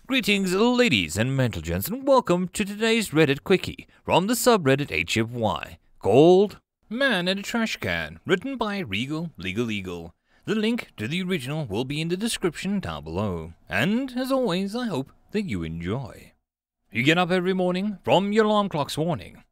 Greetings, ladies and gents, and welcome to today's Reddit Quickie from the subreddit HFY, called Man in a Trash Can, written by Regal Legal Eagle. The link to the original will be in the description down below, and as always, I hope that you enjoy. You get up every morning from your alarm clock's warning.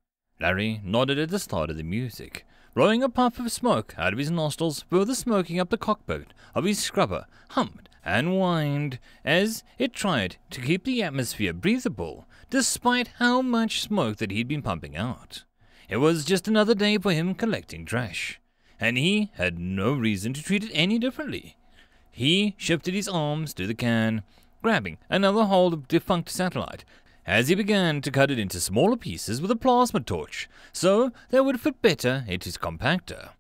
Larry nodded at the start of the music, blowing a puff of smoke out of his nostrils, further smoking up the cockpit of his scrubber, hummed and whined as it tried to keep the atmosphere breathable, despite how much smoke that he'd been pumping out. It was just another day for him collecting trash, and he had no reason to treat it any differently. He shifted his arms to the can, grabbing another hold of defunct satellite, as he began to cut it into smaller pieces with a plasma torch, so they would fit better into his compactor.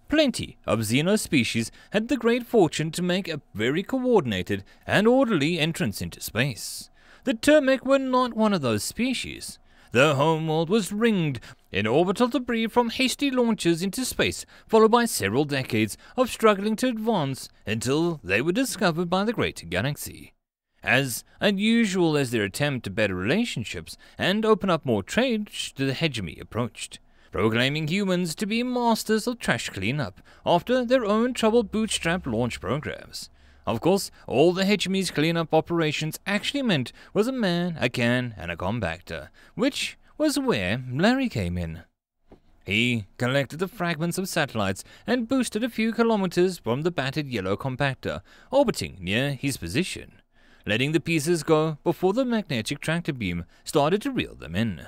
Plenty of Xeno species had the great fortune to make a very coordinated and orderly entrance into space. The Termek were not one of those species. Their homeworld was ringed in orbital debris from hasty launches into space, followed by several decades of struggling to advance until they were discovered by the greater galaxy. As unusual as their attempt to better relationships and open up more trade to the hegemony approached, proclaiming humans to be masters of trash cleanup after their own troubled bootstrap launch programs. Of course, all the hegemony's cleanup operations actually meant was a man, a can, and a compactor, which was where Larry came in. He collected the fragments of satellites and boosted a few kilometers from the battered yellow compactor, orbiting near his position, letting the pieces go before the magnetic tractor beam started to reel them in.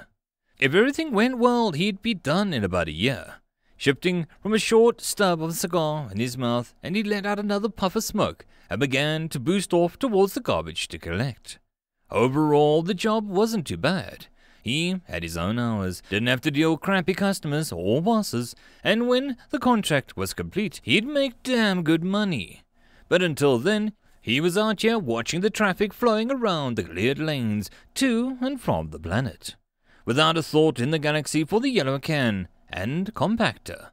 If everything went well, he'd be done in about a year. Shifting from a short stub of a cigar in his mouth, and he let out another puff of smoke and began to boost off towards the garbage to collect. Overall, the job wasn't too bad. He had his own hours, didn't have to deal with crappy customers or bosses, and when the contract was complete, he'd make damn good money. But until then, he was out here watching the traffic flowing around the cleared lanes to and from the planet, without a thought in the galaxy for the yellow can and compactor.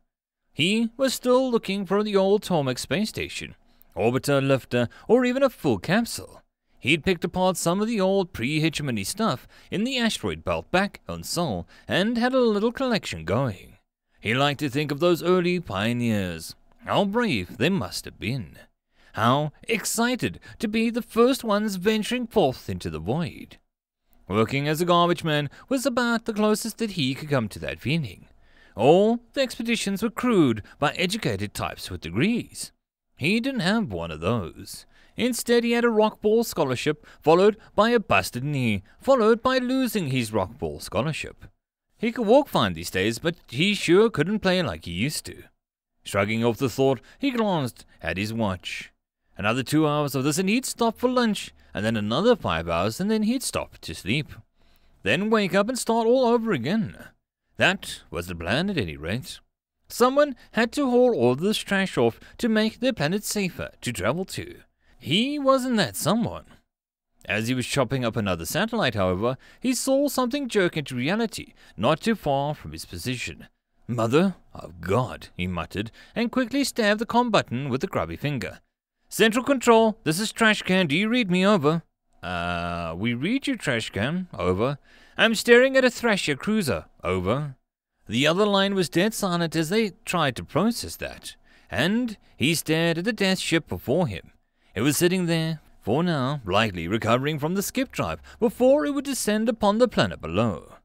He was still looking for the old Termek space station, orbiter, lifter, or even a full capsule. He'd picked apart some of the old pre-hegemony stuff in the asteroid belt back on Sol and had a little collection going. He liked to think of those early pioneers. How brave they must have been. How excited to be the first ones venturing forth into the void. Working as a garbage man was about the closest that he could come to that feeling. All the expeditions were crewed by educated types with degrees. He didn't have one of those. Instead, he had a rockball scholarship, followed by a busted knee, followed by losing his rockball scholarship. He could walk fine these days, but he sure couldn't play like he used to. Shrugging off the thought, he glanced at his watch. Another 2 hours of this and he'd stop for lunch, and then another 5 hours and then he'd stop to sleep. Then wake up and start all over again. That was the plan at any rate. Someone had to haul all this trash off to make their planet safer to travel to. He wasn't that someone. As he was chopping up another satellite, however, he saw something jerk into reality, not too far from his position. "Mother of God," he muttered, and quickly stabbed the comm button with a grubby finger. "Central Control, this is Trash Can, do you read me? Over." We read you, Trash Can. Over. I'm staring at a Thrasher cruiser. Over. The other line was dead silent as they tried to process that, and he stared at the death ship before him. It was sitting there, for now, likely recovering from the skip drive before it would descend upon the planet below.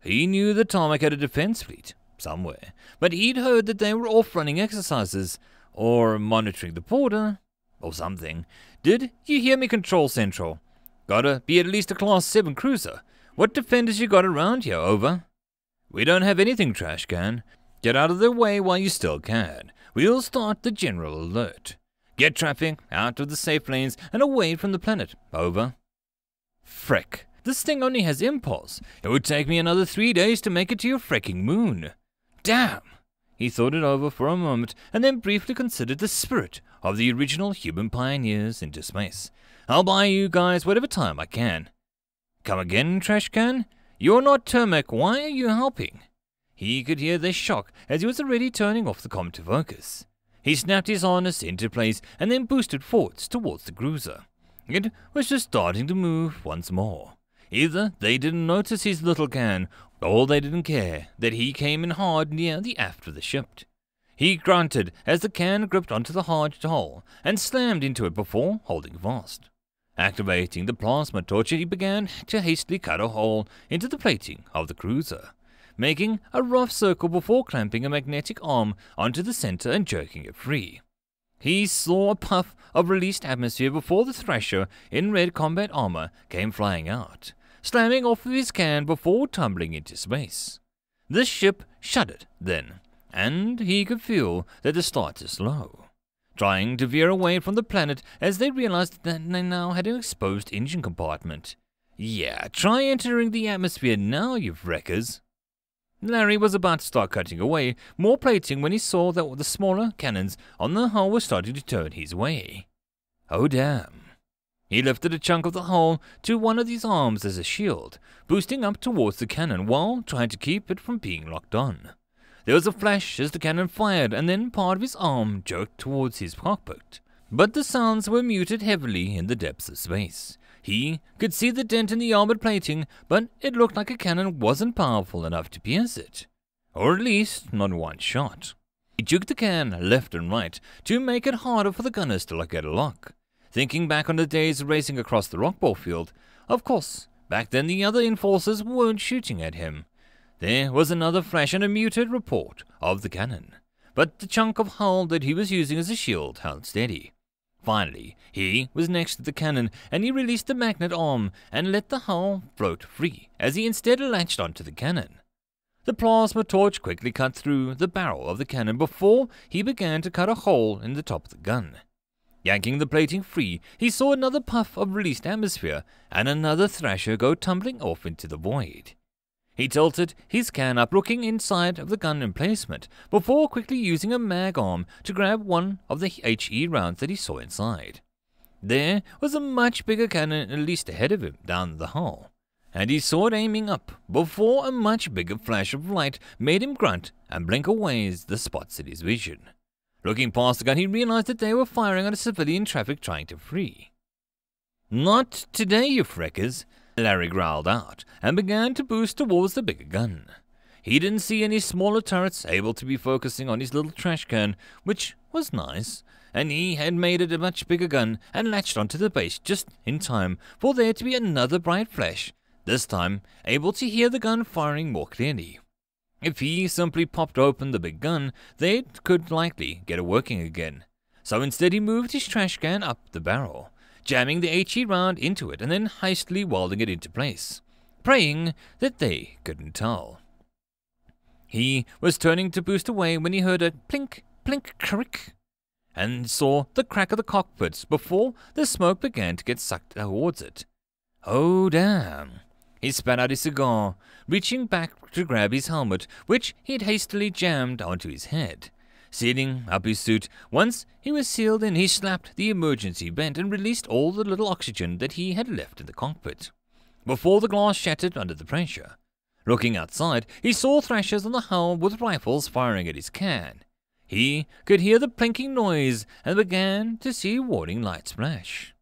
He knew the Termek had a defense fleet, somewhere, but he'd heard that they were off running exercises, or monitoring the border, or something. Did you hear me, Control Central? Gotta be at least a Class 7 cruiser. What defenders you got around here? Over. We don't have anything, Trash Can. Get out of their way while you still can. We'll start the general alert. Get traffic out of the safe lanes and away from the planet. Over. Frick. This thing only has impulse. It would take me another 3 days to make it to your fricking moon. Damn. He thought it over for a moment and then briefly considered the spirit of the original human pioneers into space. I'll buy you guys whatever time I can. Come again, Trash Can? You're not Termek, why are you helping? He could hear their shock as he was already turning off the comm to focus. He snapped his harness into place and then boosted forwards towards the cruiser. It was just starting to move once more. Either they didn't notice his little can, or they didn't care that he came in hard near the aft of the ship. He grunted as the can gripped onto the hard hull and slammed into it before holding fast. Activating the plasma torch, he began to hastily cut a hole into the plating of the cruiser, making a rough circle before clamping a magnetic arm onto the center and jerking it free. He saw a puff of released atmosphere before the Thrasher in red combat armor came flying out, slamming off of his can before tumbling into space. The ship shuddered then, and he could feel that the start to slow, trying to veer away from the planet as they realized that they now had an exposed engine compartment. Yeah, try entering the atmosphere now, you wreckers. Larry was about to start cutting away more plating when he saw that the smaller cannons on the hull were starting to turn his way. Oh damn. He lifted a chunk of the hull to one of these arms as a shield, boosting up towards the cannon while trying to keep it from being locked on. There was a flash as the cannon fired, and then part of his arm jerked towards his cockpit. But the sounds were muted heavily in the depths of space. He could see the dent in the armored plating, but it looked like a cannon wasn't powerful enough to pierce it. Or at least, not one shot. He juked the can left and right to make it harder for the gunners to get a lock. Thinking back on the days of racing across the rockball field, of course, back then the other enforcers weren't shooting at him. There was another flash and a muted report of the cannon, but the chunk of hull that he was using as a shield held steady. Finally, he was next to the cannon, and he released the magnet arm and let the hull float free as he instead latched onto the cannon. The plasma torch quickly cut through the barrel of the cannon before he began to cut a hole in the top of the gun. Yanking the plating free, he saw another puff of released atmosphere and another Thrasher go tumbling off into the void. He tilted his can up, looking inside of the gun emplacement, before quickly using a mag arm to grab one of the HE rounds that he saw inside. There was a much bigger cannon at least ahead of him down the hull, and he saw it aiming up before a much bigger flash of light made him grunt and blink away the spots in his vision. Looking past the gun, he realized that they were firing on a civilian traffic trying to free. "Not today, you freckers," Larry growled out, and began to boost towards the bigger gun. He didn't see any smaller turrets able to be focusing on his little trash can, which was nice, and he had made it a much bigger gun and latched onto the base just in time for there to be another bright flash, this time able to hear the gun firing more clearly. If he simply popped open the big gun, they could likely get it working again. So instead he moved his trash can up the barrel, jamming the HE round into it and then hastily welding it into place, praying that they couldn't tell. He was turning to boost away when he heard a plink, plink, crick, and saw the crack of the cockpits before the smoke began to get sucked towards it. Oh damn. He spat out his cigar, reaching back to grab his helmet, which he had hastily jammed onto his head. Sealing up his suit, once he was sealed in, he slapped the emergency vent and released all the little oxygen that he had left in the cockpit, before the glass shattered under the pressure. Looking outside, he saw Thrashers on the hull with rifles firing at his can. He could hear the plinking noise and began to see warning lights flash.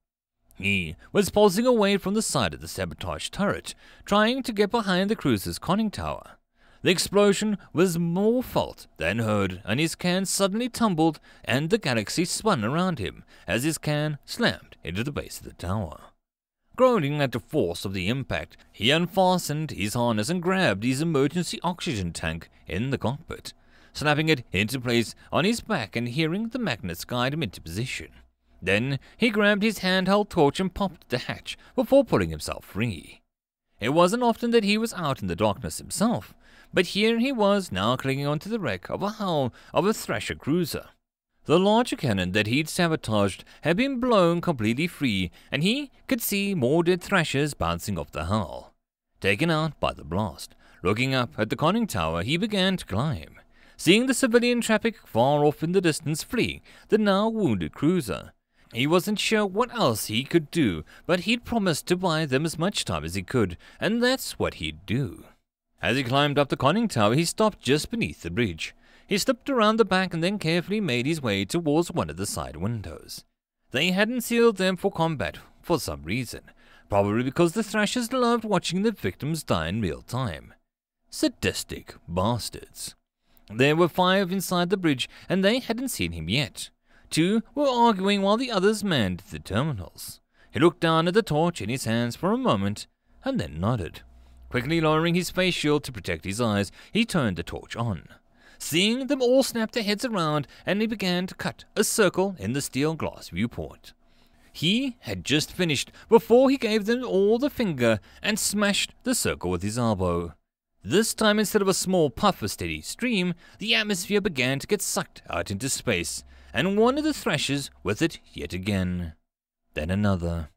He was pulsing away from the side of the sabotage turret, trying to get behind the cruiser's conning tower. The explosion was more felt than heard, and his can suddenly tumbled and the galaxy spun around him as his can slammed into the base of the tower. Groaning at the force of the impact, he unfastened his harness and grabbed his emergency oxygen tank in the cockpit, snapping it into place on his back and hearing the magnets guide him into position. Then he grabbed his handheld torch and popped the hatch before pulling himself free. It wasn't often that he was out in the darkness himself, but here he was now clinging onto the wreck of a hull of a Thrasher cruiser. The larger cannon that he'd sabotaged had been blown completely free, and he could see more dead Thrashers bouncing off the hull. Taken out by the blast, looking up at the conning tower, he began to climb, seeing the civilian traffic far off in the distance fleeing the now wounded cruiser. He wasn't sure what else he could do, but he'd promised to buy them as much time as he could, and that's what he'd do. As he climbed up the conning tower, he stopped just beneath the bridge. He slipped around the back and then carefully made his way towards one of the side windows. They hadn't sealed them for combat for some reason, probably because the Thrashers loved watching their victims die in real time. Sadistic bastards. There were 5 inside the bridge, and they hadn't seen him yet. 2 were arguing while the others manned the terminals. He looked down at the torch in his hands for a moment, and then nodded. Quickly lowering his face shield to protect his eyes, he turned the torch on. Seeing them all snap their heads around, and he began to cut a circle in the steel glass viewport. He had just finished before he gave them all the finger and smashed the circle with his elbow. This time, instead of a small puff of steady stream, the atmosphere began to get sucked out into space, and one of the Thrashers with it yet again. Then another.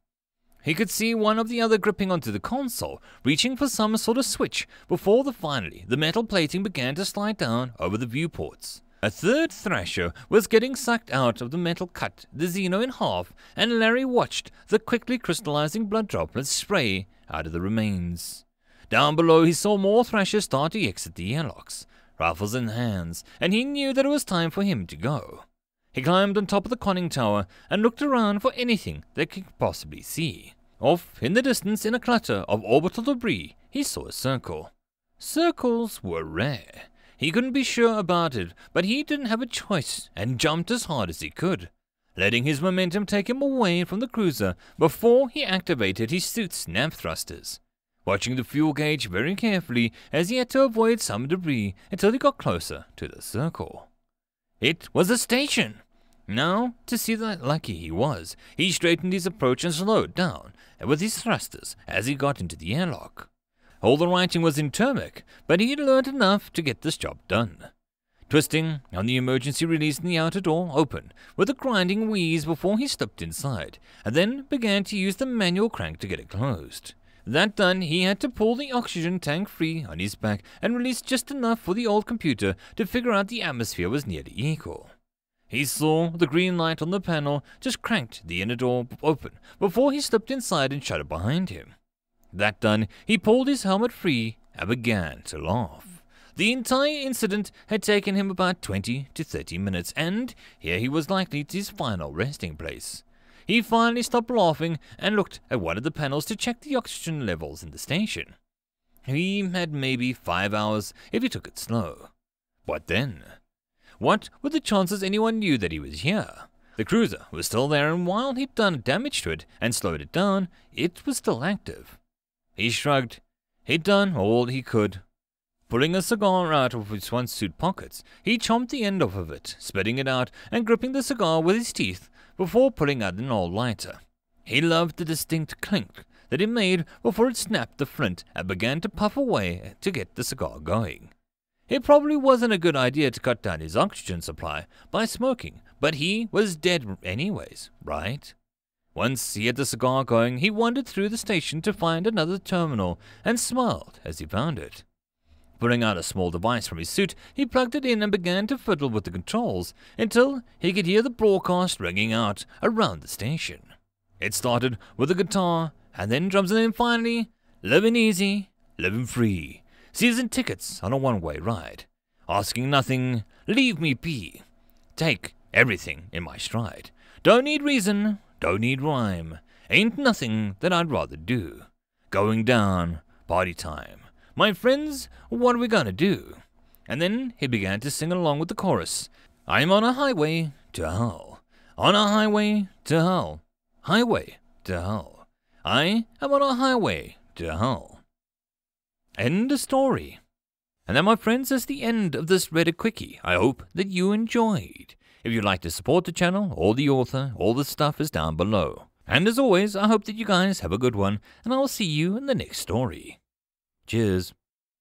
He could see one of the other gripping onto the console, reaching for some sort of switch, before finally the metal plating began to slide down over the viewports. A third Thrasher was getting sucked out of the metal cut the Xeno in half, and Larry watched the quickly crystallizing blood droplets spray out of the remains. Down below he saw more Thrashers start to exit the airlocks, rifles in hands, and he knew that it was time for him to go. He climbed on top of the conning tower and looked around for anything that he could possibly see. Off in the distance, in a clutter of orbital debris, he saw a circle. Circles were rare. He couldn't be sure about it, but he didn't have a choice and jumped as hard as he could, letting his momentum take him away from the cruiser before he activated his suit's nav thrusters, watching the fuel gauge very carefully as he had to avoid some debris until he got closer to the circle. It was a station! Now, to see that lucky he was, he straightened his approach and slowed down with his thrusters as he got into the airlock. All the writing was in Termic, but he had learned enough to get this job done. Twisting on the emergency release in the outer door opened with a grinding wheeze before he slipped inside, and then began to use the manual crank to get it closed. That done, he had to pull the oxygen tank free on his back and release just enough for the old computer to figure out the atmosphere was nearly equal. He saw the green light on the panel, just cranked the inner door open before he slipped inside and shut it behind him. That done, he pulled his helmet free and began to laugh. The entire incident had taken him about 20 to 30 minutes, and here he was likely to his final resting place. He finally stopped laughing and looked at one of the panels to check the oxygen levels in the station. He had maybe 5 hours if he took it slow. What then? What were the chances anyone knew that he was here? The cruiser was still there, and while he'd done damage to it and slowed it down, it was still active. He shrugged. He'd done all he could. Pulling a cigar out of his swimsuit pockets, he chomped the end off of it, spitting it out and gripping the cigar with his teeth before pulling out an old lighter. He loved the distinct clink that it made before it snapped the flint and began to puff away to get the cigar going. It probably wasn't a good idea to cut down his oxygen supply by smoking, but he was dead anyways, right? Once he had the cigar going, he wandered through the station to find another terminal and smiled as he found it. Pulling out a small device from his suit, he plugged it in and began to fiddle with the controls until he could hear the broadcast ringing out around the station. It started with a guitar, and then drums, and then finally, living easy, living free, season tickets on a one-way ride, asking nothing, leave me be, take everything in my stride, don't need reason, don't need rhyme, ain't nothing that I'd rather do, going down, party time. My friends, what are we gonna do? And then he began to sing along with the chorus. I'm on a highway to hell. On a highway to hell. Highway to hell. I am on a highway to hell. End of story. And that, my friends, is the end of this Reddit Quickie. I hope that you enjoyed. If you'd like to support the channel or the author, all the stuff is down below. And as always, I hope that you guys have a good one, and I will see you in the next story. Cheers.